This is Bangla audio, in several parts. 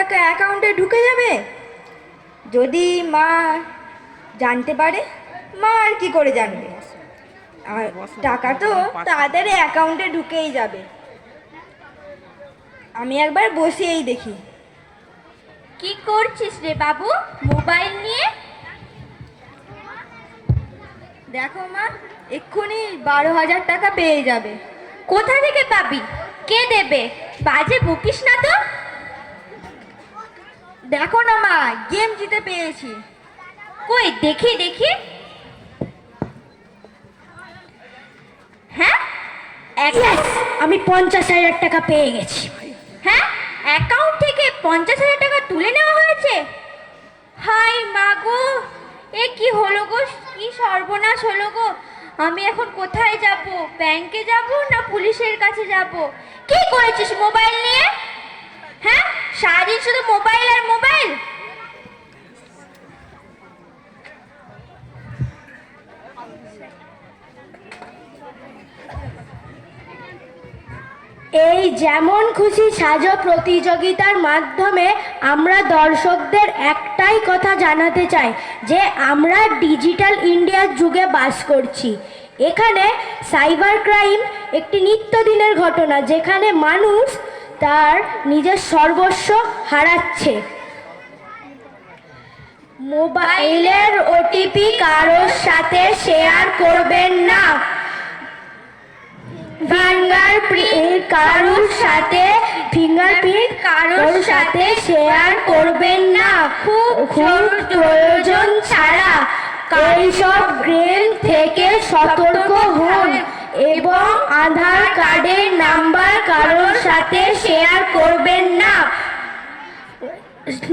টাকা অ্যাকাউন্টে ঢুকে যাবে। যদি মা জানতে পারে, মা আর কি করে জানবে? আর টাকা তো তাদের অ্যাকাউন্টে ঢুকেই যাবে। আমি একবার বসিয়েই দেখি। কি করছিস রে বাবু মোবাইল নিয়ে? দেখো মা, এক্ষুনি 12,000 টাকা পেয়ে যাবে। কোথা থেকে পাবি? কে দেবে? বাজে বকিস না তো। দেখো না মা, গেম জিতে পেয়েছি। কই দেখি দেখি। হ্যাঁ, আমি 50,000 টাকা পেয়ে গেছি। হ্যাঁ, অ্যাকাউন্ট থেকে 50,000 টাকা তুলে নেওয়া হয়েছে। হাই মা গো, এ কি হলো গো, কি সর্বনাশ হলো গো। আমি এখন কোথায় যাব? ব্যাংকে যাব না পুলিশের কাছে যাব? কি করেছিস মোবাইল নিয়ে? হ্যাঁ, সারাদিন শুধু মোবাইল আর মোবাইল। এই যেমন খুশি সাজো প্রতিযোগিতার মাধ্যমে আমরা দর্শকদের একটাই কথা জানাতে চাই যে আমরা ডিজিটাল ইন্ডিয়ার যুগে বাস করছি। এখানে সাইবার ক্রাইম একটি নিত্যদিনের ঘটনা, যেখানে মানুষ তার নিজের সর্বস্ব হারাচ্ছে। মোবাইলের ওটিপি কারোর সাথে শেয়ার করবেন না। ফিঙ্গারপ্রিন্ট কারোর সাথে শেয়ার করবেন না। খুব প্রয়োজন ছাড়া এইসব গেম থেকে সতর্ক হন এবং আধার কার্ডের নাম্বার কারোর সাথে শেয়ার করবেন না।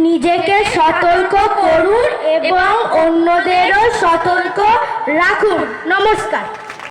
নিজেকে সতর্ক করুন এবং অন্যদেরও সতর্ক রাখুন। নমস্কার।